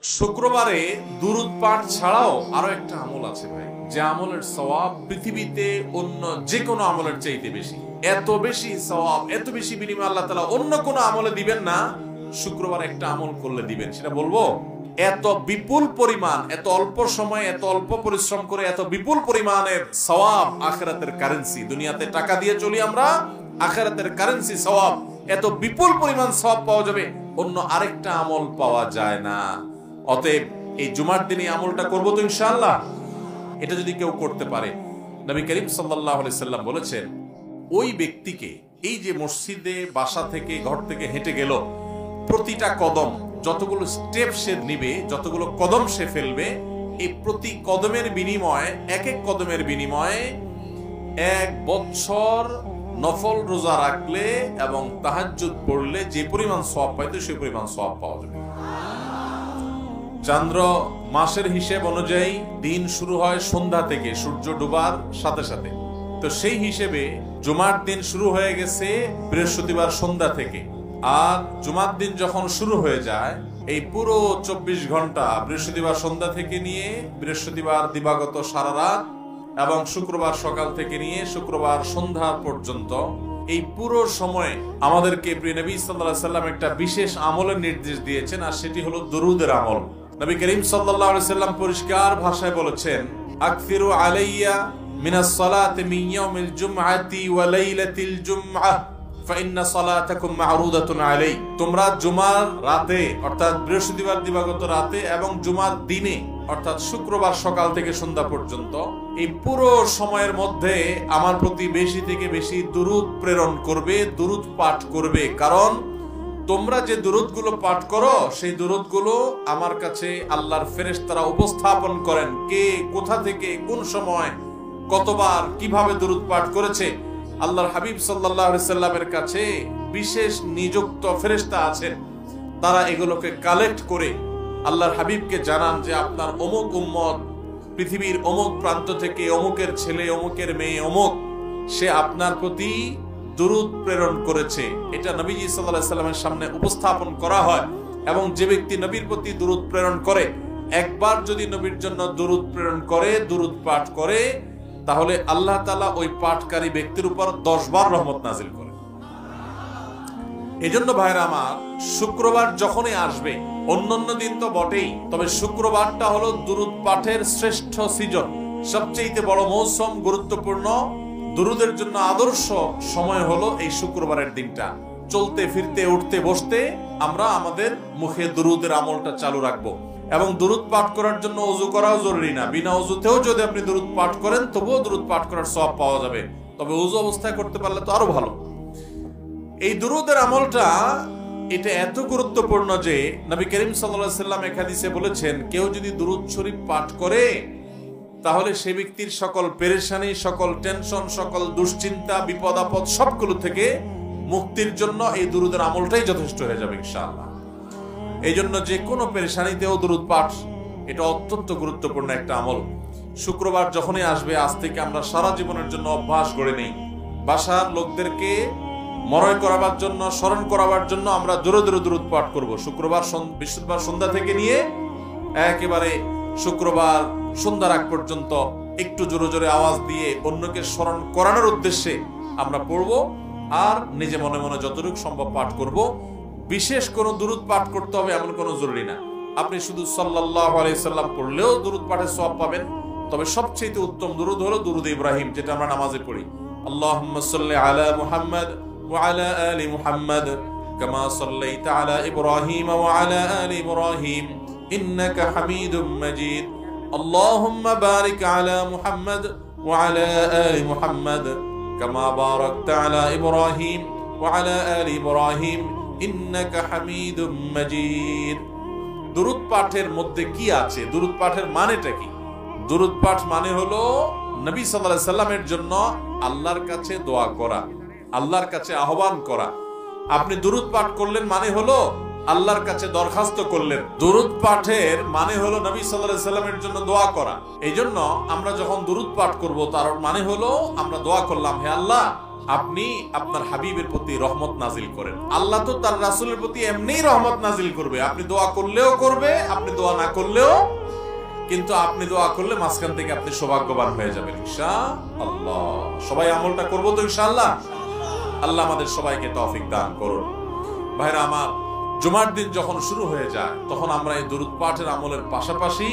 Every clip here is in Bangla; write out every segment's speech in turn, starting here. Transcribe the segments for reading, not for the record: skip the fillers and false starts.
শুক্রবারে দুরূদ পাঠ ছাড়াও আরো একটা আমল আছে ভাই, যে আমলের সওয়াব পৃথিবীতে অন্য যে কোনো আমলের চাইতে বেশি। এত বেশি সওয়াব, এত বেশি বিনিময় আল্লাহ তাআলা অন্য কোনো আমলে দিবেন না, শুক্রবার একটা আমল করলে দিবেন। সেটা বলবো, এত বিপুল পরিমাণ, এত অল্প সময়, এত অল্প পরিশ্রম করে এত বিপুল পরিমাণের সওয়াব, আখিরাতের কারেন্সি। দুনিয়াতে টাকা দিয়ে চলি আমরা, আখিরাতের কারেন্সি সওয়াব। এত বিপুল পরিমাণ সওয়াব পাওয়া যাবে, অন্য আরেকটা আমল পাওয়া যায় না। অতএব এই জুমার দিনে আমলটা করবো তো ইনশাআল্লাহ। এটা যদি কেউ করতে পারে, নবী করিম সাল্লাল্লাহু আলাইহি সাল্লাম বলেছেন, ওই ব্যক্তিকে, এই যে মসজিদে বাসা থেকে ঘর থেকে হেঁটে গেল, প্রতিটা কদম, যতগুলো স্টেপ সে নিবে, যতগুলো কদম সে ফেলবে, এই প্রতি কদমের বিনিময়ে, এক এক কদমের বিনিময়ে 1 বছর নফল রোজা রাখলে এবং তাহাজ্জুদ পড়লে যে পরিমাণ সওয়াব পাইতো সেই পরিমাণ সওয়াব পাওয়া যাবে। চন্দ্র মাসের হিসেব অনুযায়ী দিন শুরু হয় সন্ধ্যা থেকে, সূর্য ডুবার সাথে সাথে। তো সেই হিসেবে জুমার দিন শুরু হয়ে গেছে বৃহস্পতিবার সন্ধ্যা থেকে। আর জুমার দিন যখন শুরু হয়ে যায়, এই পুরো 24 ঘন্টা, বৃহস্পতিবার সন্ধ্যা থেকে নিয়ে বৃহস্পতিবার দিবাগত সারা রাত এবং শুক্রবার সকাল থেকে নিয়ে শুক্রবার সন্ধ্যা পর্যন্ত, এই পুরো সময় আমাদেরকে প্রিয় নবী সাল্লাল্লাহু আলাইহি সাল্লাম একটা বিশেষ আমলের নির্দেশ দিয়েছেন, আর সেটি হলো দুরুদের আমল। নবী করিম সাল্লাল্লাহু আলাইহি সাল্লাম পরিষ্কার ভাষায় বলেছেন, আকসিরু আলাইয়া মিনাস সালাতি মিন ইয়াউমিল জুমআতি ওয়া লাইলাতিল জুমআহ ফাইন্না সালাতাকুম মা'রুদাতুন আলাই। তোমরা জুমার রাতে অর্থাৎ বৃহস্পতিবার দিবাগত রাতে এবং জুমার দিনে অর্থাৎ শুক্রবার সকাল থেকে সন্ধ্যা পর্যন্ত, এই পুরো সময়ের মধ্যে আমার প্রতি বেশি থেকে বেশি দুরূদ প্রেরণ করবে, দুরূদ পাঠ করবে। কারণ তোমরা যে দুরূদগুলো পাঠ করো, সেই দুরূদগুলো আমার কাছে আল্লাহর ফেরেশতারা উপস্থাপন করেন, কে কোথা থেকে কোন সময় কতবার কিভাবে দুরূদ পাঠ করেছে। আল্লাহর হাবিব সাল্লাল্লাহু আলাইহি সাল্লামের কাছে বিশেষ নিযুক্ত ফেরেশতা আছেন, তারা এগুলোকে কালেক্ট করে আল্লাহর হাবিবকে জানান যে আপনার অমুক উম্মত পৃথিবীর অমুক প্রান্ত থেকে, অমুকের ছেলে, অমুকের মেয়ে অমুক, সে আপনার প্রতি দুরূদ প্রেরণ করেছে। এটা নবীজি সাল্লাল্লাহু আলাইহি সাল্লামের সামনে উপস্থাপন করা হয়। এবং যে ব্যক্তি নবীর প্রতি দুরূদ প্রেরণ করে, একবার যদি নবীর জন্য দুরূদ প্রেরণ করে, দুরূদ পাঠ করে, তাহলে আল্লাহ তাআলা ওই পাঠকারী ব্যক্তির উপর 10 বার রহমত নাজিল করে। এজন্য ভাইরা আমার, শুক্রবার যখনই আসবে, অন্যান্য দিন তো বটেই, তবে শুক্রবারটা হলো দুরূদ পাঠের শ্রেষ্ঠ সিজন, সবচেয়ে বড় মৌসুম, গুরুত্বপূর্ণ দুরূদের জন্য আদর্শ সময় হলো এই শুক্রবারের দিনটা। চলতে ফিরতে, উঠতে বসতে আমরা আমাদের মুখে দুরূদের আমলটা চালু রাখবো। এবং দুরূদ পাঠ করার জন্য ওযু করাও জরুরি না, বিনা ওযুতেও যদি আপনি দুরূদ পাঠ করেন তবুও দুরূদ পাঠ করার সওয়াব পাওয়া যাবে। তবে ওযু অবস্থায় করতে পারলে তো আরো ভালো। এই দুরূদের আমলটা এটা এত গুরুত্বপূর্ণ যে নবী করিম সাল্লাল্লাহু আলাইহি সাল্লাম এক হাদিসে বলেছেন, কেউ যদি দুরূদ শরীফ পাঠ করে, তাহলে সে ব্যক্তির সকল পেরেশানি, সকল টেনশন, সকল দুশ্চিন্তা, বিপদ আপদ সবগুলো থেকে মুক্তির জন্য এই দুরূদের আমলটাই যথেষ্ট হয়ে যাবে ইনশাআল্লাহ। এই জন্য যে কোনো পেরেশানিতেও দুরূদ পাঠ, এটা অত্যন্ত গুরুত্বপূর্ণ একটা আমল। শুক্রবার যখনই আসবে, আজ থেকে আমরা সারা জীবনের জন্য অভ্যাস গড়ে নেই। বাসার লোকদেরকে মনে করাবার জন্য, স্মরণ করাবার জন্য আমরা জোরে জোরে দুরূদ পাঠ করবো। বৃহস্পতিবার সন্ধ্যা থেকে নিয়ে একেবারে শুক্রবার সন্ধ্যার আগ পর্যন্ত একটু জোরে জোরে আওয়াজ দিয়ে অন্যকে স্মরণ করানোর উদ্দেশ্যে আমরা পড়বো। আর নিজে মনে মনে যতটুকু সম্ভব পাঠ করব। বিশেষ কোন দুরূদ পাঠ করতে হবে এমন কোনো জরুরি না। আপনি শুধু সাল্লাল্লাহু আলাইহি সাল্লাম পড়লেও দুরূদ পাঠের সওয়াব পাবেন। তবে সবচেয়ে উত্তম দুরূদ হলো দুরূদ ইব্রাহিম, যেটা আমরা নামাজে পড়ি। আল্লাহুম্মা সাল্লি আলা মুহাম্মাদ ওয়া আলা আলি মুহাম্মাদ কামা সাল্লাইতা আলা ইব্রাহিম ওয়া আলা আলি ইব্রাহিম ইন্নাকা হামিদুম মাজিদ। আল্লাহুম্মা বারিক আলা মুহাম্মাদ ওয়া আলা আলি মুহাম্মাদ কামা বারাকতা আলা ইব্রাহিম ওয়া আলা আলি ইব্রাহিম ইন্নাকা হামিদুম মাজিদ। দুরূদ পাঠের মধ্যে কি আছে? দুরূদ পাঠের মানেটা কি? দুরূদ পাঠ মানে হলো নবী সাল্লাল্লাহু আলাইহি সাল্লামের জন্য আল্লাহর কাছে দোয়া করা, আল্লাহর কাছে আহ্বান করা। আপনি দুরূদ পাঠ করলেন মানে হলো আল্লাহর কাছে দরখাস্ত করলেন। দুরূদ পাঠের মানে হলো নবী সাল্লাল্লাহু আলাইহি সাল্লামের জন্য দোয়া করা। এই জন্য আমরা যখন দুরূদ পাঠ করব, তার মানে হলো আমরা দোয়া করলাম, হে আল্লাহ, আপনি আপনার হাবিবের প্রতি রহমত নাজিল করেন। আল্লাহ তো তার রাসূলের প্রতি এমনিই রহমত নাজিল করবে, আপনি দোয়া করলেও করবে, আপনি দোয়া না করলেও, কিন্তু আপনি দোয়া করলে মাঝখান থেকে আপনি সৌভাগ্যবান হয়ে যাবেন ইনশাআল্লাহ। সবাই আমলটা করবো তো ইনশাআল্লাহ। আল্লাহ আমাদের সবাইকে তৌফিক দান করুন। ভাইরা আমার, জুমার দিন যখন শুরু হয়ে যায় তখন আমরা এই দুরূদ পাঠের আমলের পাশাপাশি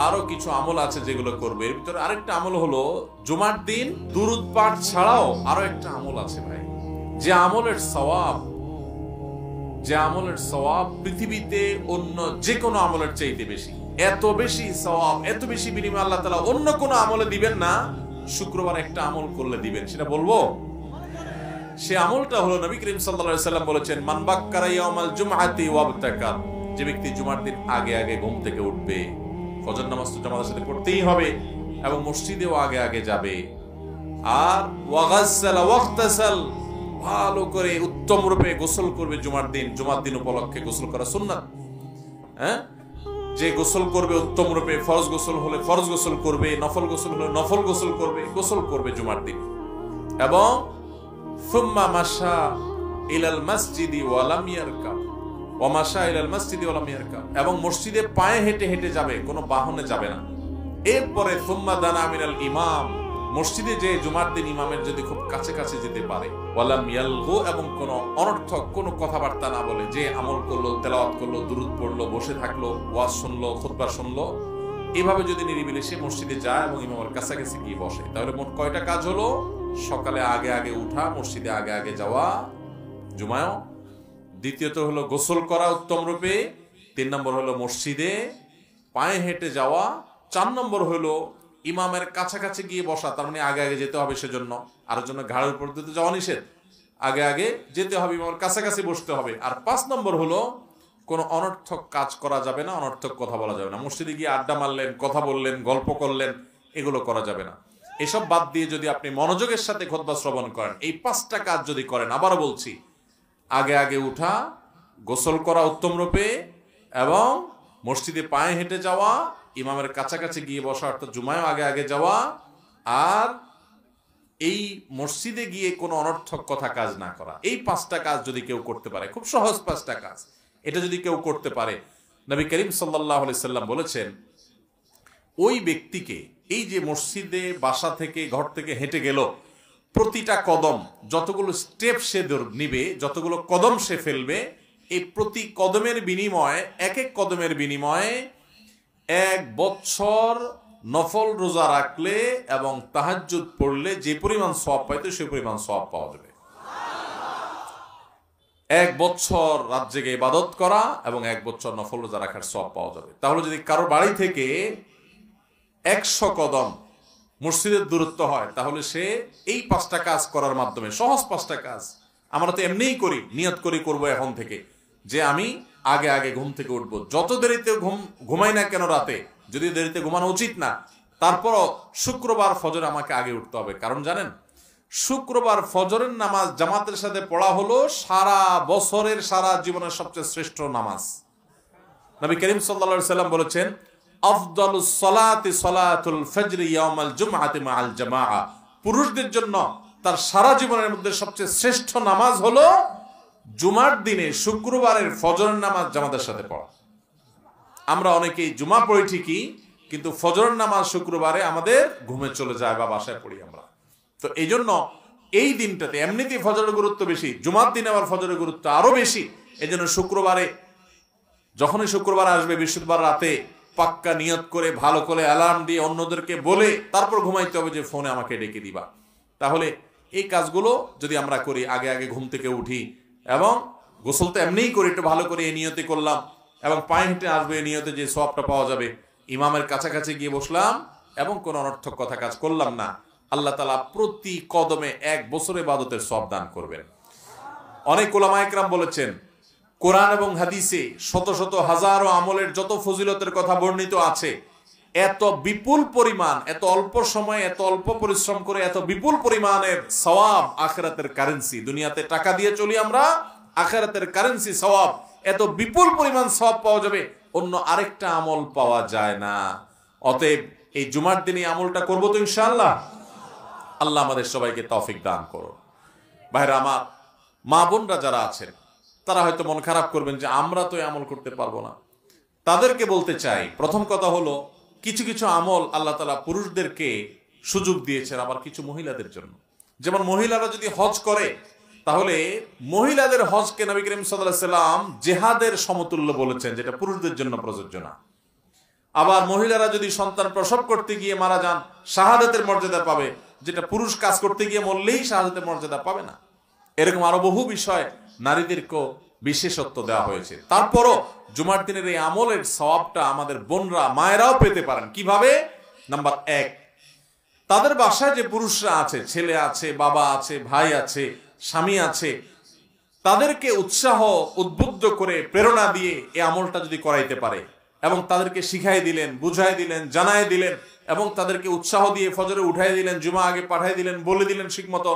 আরো কিছু আমল আছে যেগুলো করবে। এর ভিতরে আরেকটা আমল হলো, জুমার দিন দুরূদ পাঠ ছাড়াও আরো একটা আমল আছে ভাই, যে আমলের সওয়াব পৃথিবীতে অন্য যে কোনো আমলের চাইতে বেশি। এত বেশি সওয়াব, এত বেশি বিনিময় আল্লাহ তাআলা অন্য কোনো আমলে দিবেন না, শুক্রবার একটা আমল করলে দিবেন। সেটা বলবো, সে আমলটা হলো নবী করিম সাল্লাল্লাহু আলাইহি ওয়াসাল্লাম বলেছেন, মান বাক্কারা ইয়াউমাল জুমআতি ওয়াবতাকার, যে ব্যক্তি জুমার দিন আগে আগে ঘুম থেকে উঠবে, ফজর নামাজ তো জামাতের সাথে পড়তেই হবে এবং মসজিদেও আগে আগে যাবে, আর ওয়াগাসসালা ওয়াগতাসাল, ভালো করে উত্তম রূপে গোসল করবে জুমার দিন উপলক্ষে গোসল করা সুন্নাত। যে গোসল করবে উত্তম রূপে, ফরজ গোসল হলে ফরজ গোসল করবে, নফল গোসল হলে নফল গোসল করবে জুমার দিন। এবং সুম্মা মাশা ইলাল মাসজিদি ওয়া লাম ইয়ারকাব, ওয়া মাশা ইলাল মাসজিদি ওয়া লাম ইয়ারকাব, এবং মসজিদে পায়ে হেঁটে হেঁটে যাবে, কোনো বাহনে যাবে না। এরপরে সুম্মা দানা মিনাল ইমাম, মসজিদে যে জুমার দিন ইমামের যদি খুব কাছে কাছে যেতে পারে, ওয়া লাম ইয়ালগু, এবং কোনো অনর্থক কোনো কথাবার্তা না বলে, যে আমল করলো, তেলাওয়াত করলো, দুরূদ পড়লো, বসে থাকলো, ওয়াজ শুনলো, খুতবা শুনলো, এভাবে যদি নিরিবিলি সে মসজিদে যায় এবং ইমামের কাছাকাছি গিয়ে বসে, তাহলে মোট কয়টা কাজ হলো? সকালে আগে আগে উঠা, মসজিদে আগে আগে যাওয়া জুমায়ও, দ্বিতীয়ত হলো গোসল করা উত্তম রূপে, 3 নম্বর হলো মসজিদে পায়ে হেঁটে যাওয়া, 4 নম্বর হলো ইমামের কাছাকাছি গিয়ে বসা, তার মানে আগে আগে যেতে হবে, সেজন্য আর জন্য ঘাড়ের উপর দিতে যাওয়া নিষেধ, আগে আগে যেতে হবে, ইমামের কাছাকাছি বসতে হবে। আর 5 নম্বর হলো কোনো অনর্থক কাজ করা যাবে না, অনর্থক কথা বলা যাবে না। মসজিদে গিয়ে আড্ডা মারলেন, কথা বললেন, গল্প করলেন, এগুলো করা যাবে না। এসব বাদ দিয়ে যদি আপনি মনোযোগের সাথে খুতবা শ্রবণ করেন, এই 5টা কাজ যদি করেন, আবারও বলছি, আগে আগে উঠা, গোসল করা উত্তম রূপে, এবং মসজিদে পায়ে হেঁটে যাওয়া, ইমামের কাছাকাছি গিয়ে বসা অর্থাৎ জুমায়ও আগে আগে যাওয়া, আর এই মসজিদে গিয়ে কোনো অনর্থক কথা কাজ না করা, এই 5টা কাজ যদি কেউ করতে পারে, খুব সহজ 5টা কাজ, এটা যদি কেউ করতে পারে, নবী করিম সাল্লাল্লাহু আলাইহি সাল্লাম বলেছেন, ওই ব্যক্তিকে, এই যে মসজিদে বাসা থেকে ঘর থেকে হেঁটে গেল, প্রতিটা কদম, যতগুলো স্টেপ সে নিবে, যতগুলো কদম সে ফেলবে, এই প্রতি কদমের বিনিময়ে, এক এক কদমের বিনিময়ে 1 বছর নফল রোজা রাখলে এবং তাহাজ্জুদ পড়লে যে পরিমাণ সওয়াব পাইতো সেই পরিমাণ সওয়াব পাওয়া যাবে। 1 বছর রাত জেগে ইবাদত করা এবং 1 বছর নফল রোজা রাখার সওয়াব পাওয়া যাবে। তাহলে যদি কারো বাড়ি থেকে 100 কদম মসজিদের দূরত্ব হয়, তাহলে সে এই 5টা কাজ করার মাধ্যমে, সহজ 5টা কাজ, আমরা তো এমনিই করি, নিয়ত করি করবো এখন থেকে, যে আমি আগে আগে ঘুম থেকে উঠবো, যত দেরিতে ঘুমাই না কেন রাতে, যদি দেরিতে ঘুমানো উচিত না, তারপরও শুক্রবার ফজর আমাকে আগে উঠতে হবে। কারণ জানেন, শুক্রবার ফজরের নামাজ জামাতের সাথে পড়া হলো সারা বছরের, সারা জীবনের সবচেয়ে শ্রেষ্ঠ নামাজ। নবী করিম সাল্লাল্লাহু আলাইহি সাল্লাম বলেছেন, আফদালুস সালাতি সালাতুল ফজর ইয়াউমাল জুমআতি মাআল জামাআ, পুরুষদের জন্য তার সারা জীবনের মধ্যে সবচেয়ে শ্রেষ্ঠ নামাজ হলো জুমার দিনে শুক্রবারের ফজরের নামাজ জামাতের সাথে পড়া। আমরা অনেকেই জুমা পড়ি ঠিকই, কিন্তু ফজরের নামাজ শুক্রবারে আমাদের ঘুমে চলে যায় বা বাসায় পড়ি আমরা। তো এই জন্য এই দিনটাতে এমনিতেই ফজরের গুরুত্ব বেশি, জুমার দিনে আবার ফজরের গুরুত্ব আরো বেশি। এই জন্য শুক্রবারে, যখনই শুক্রবার আসবে, বৃহস্পতিবার রাতে পাক্কা নিয়ত করে, ভালো করে অ্যালার্ম দিয়ে অন্যদেরকে বলে তারপর ঘুমাইতে হবে যে ফোনে আমাকে ডেকে দিবা। তাহলে এই কাজগুলো যদি আমরা করি, আগে আগে ঘুম থেকে উঠি, এবং গোসল তো এমনিই করি, একটু ভালো করে এই নিয়তে করলাম, এবং পায়ে হেঁটে আসবে এই নিয়তে, যে সওয়াবটা পাওয়া যাবে, ইমামের কাছাকাছি গিয়ে বসলাম এবং কোনো অনর্থক কথা কাজ করলাম না, আল্লাহ তাআলা প্রতি কদমে 1 বছর ইবাদতের সওয়াব দান করবেন। অনেক উলামা ইকরাম বলেছেন, কোরআন এবং হাদিসে শত শত হাজারো আমলের যত ফজিলতের কথা বর্ণিত আছে, এত বিপুল পরিমাণ, এত অল্প সময়ে, এত অল্প পরিশ্রম করে এত বিপুল পরিমাণের সওয়াব, আখিরাতের কারেন্সি, দুনিয়াতে টাকা দিয়ে চলি আমরা, আখিরাতের কারেন্সি সওয়াব, এত বিপুল পরিমাণ সওয়াব পাওয়া যাবে, অন্য আরেকটা আমল পাওয়া যায় না। অতএব এই জুমার দিনে আমলটা করবো তো ইনশাআল্লাহ। আল্লাহ আমাদের সবাইকে তৌফিক দান করুন। ভাইরা আমার, মা বোনরা যারা আছেন তারা হয়তো মন খারাপ করবেন যে আমরা তো আমল করতে পারবো না। তাদেরকে বলতে চাই, প্রথম কথা হলো কিছু কিছু আমল আল্লাহ তাআলা পুরুষদেরকে সুযোগ দিয়েছেন, আবার কিছু মহিলাদের জন্য। যেমন মহিলারা যদি হজ করে, তাহলে মহিলাদের হজকে নবী করিম সাল্লাল্লাহু আলাইহি সাল্লাম জিহাদের সমতুল্য বলেছেন, যেটা পুরুষদের জন্য প্রযোজ্য না। আবার মহিলারা যদি সন্তান প্রসব করতে গিয়ে মারা যান, শাহাদাতের মর্যাদা পাবে, যেটা পুরুষ কাজ করতে গিয়ে মরলেই শাহাদাতের মর্যাদা পাবে না। এরকম আরো বহু বিষয় নারীদেরকেও বিশেষত্ব দেওয়া হয়েছে। তারপরও জুমার দিনের এই আমলের সওয়াবটা আমাদের বোনরা, মায়েরাও পেতে পারেন। কিভাবে? নাম্বার 1, তাদের বাসায় যে পুরুষরা আছে, ছেলে আছে, বাবা আছে, ভাই আছে, স্বামী আছে, তাদেরকে উৎসাহ উদ্বুদ্ধ করে প্রেরণা দিয়ে এই আমলটা যদি করাইতে পারে এবং তাদেরকে শিখাই দিলেন, বুঝাই দিলেন, জানাই দিলেন এবং তাদেরকে উৎসাহ দিয়ে ফজরে উঠাই দিলেন, জুমা আগে পাঠাই দিলেন, বলে দিলেন ঠিকমতো,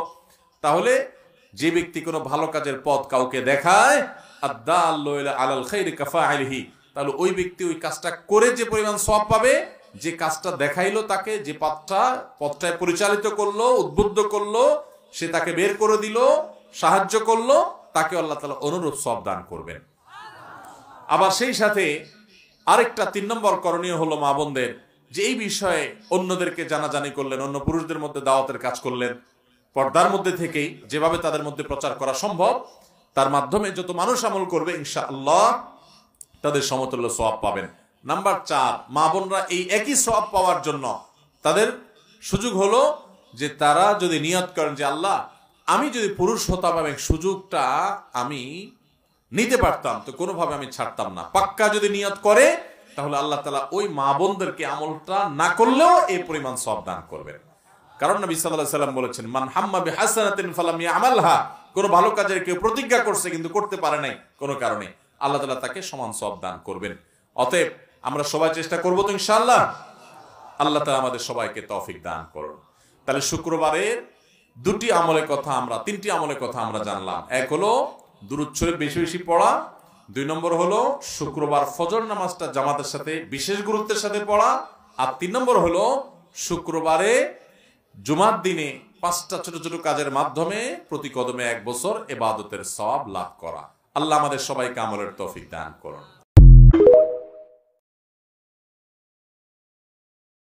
তাহলে যে ব্যক্তি কোনো ভালো কাজের পথ কাউকে দেখায়, আদ-দাল্লু আলাল খাইরি কাফাইলিহি, তাহলে ওই ব্যক্তি ওই কাজটা করে যে পরিমাণ সওয়াব পাবে, যে কাজটা দেখাইলো তাকে, যে পথটায় পরিচালিত করলো, উদ্বুদ্ধ করলো, সে তাকে বের করে দিল, সাহায্য করলো, তাকে আল্লাহ তাআলা অনুরূপ সওয়াব দান করবেন। আবার সেই সাথে আরেকটা 3 নম্বর করণীয় হলো মা বোনদের, যে এই বিষয়ে অন্যদেরকে জানাজানি করলেন, অন্য পুরুষদের মধ্যে দাওয়াতের কাজ করলেন, পর্দার মধ্যে থেকেই যেভাবে তাদের মধ্যে প্রচার করা সম্ভব, তার মাধ্যমে যত মানুষ আমল করবে ইনশাআল্লাহ তাদের সমতুল্য সওয়াব পাবেন। নাম্বার 4, মা বোনরা এই একই সওয়াব পাওয়ার জন্য তাদের সুযোগ হলো যে তারা যদি নিয়ত করেন যে আল্লাহ, আমি যদি পুরুষ হতাম এবং সুযোগটা আমি নিতে পারতাম, তো কোনোভাবে আমি ছাড়তাম না। পাক্কা যদি নিয়ত করে, তাহলে আল্লাহ তাআলা ওই মা বোনদেরকে আমলটা না করলেও এই পরিমাণ সওয়াব দান করবেন। কারণ নবী সাল্লাল্লাহু আলাইহি ওয়াসাল্লাম বলেছেন, মান হাম্মা বিহাসানাতিন ফালাম ইয়ামালহা, কোন ভালো কাজের কেউ প্রতিজ্ঞা করছে কিন্তু করতে পারে নাই কোনো কারণে, আল্লাহ তাআলা তাকে সমান সওয়াব দান করবেন। অতএব আমরা সবাই চেষ্টা করব তো ইনশাআল্লাহ। আল্লাহ তাআলা আমাদের সবাইকে তৌফিক দান করুন। তাহলে শুক্রবারের 2টি আমলের কথা আমরা, 3টি আমলের কথা আমরা জানলাম। এক হলো দুরূদ শরীফ বেশি বেশি পড়া, 2 নম্বর হলো শুক্রবার ফজর নামাজটা জামাতের সাথে বিশেষ গুরুত্বের সাথে পড়া, আর 3 নম্বর হলো শুক্রবারে জুমার দিনে 5টা ছোট ছোট কাজের মাধ্যমে প্রতি কদমে 1 বছর ইবাদতের সওয়াব লাভ করা। আল্লাহ আমাদের সবাইকে আমলের তৌফিক দান করুন।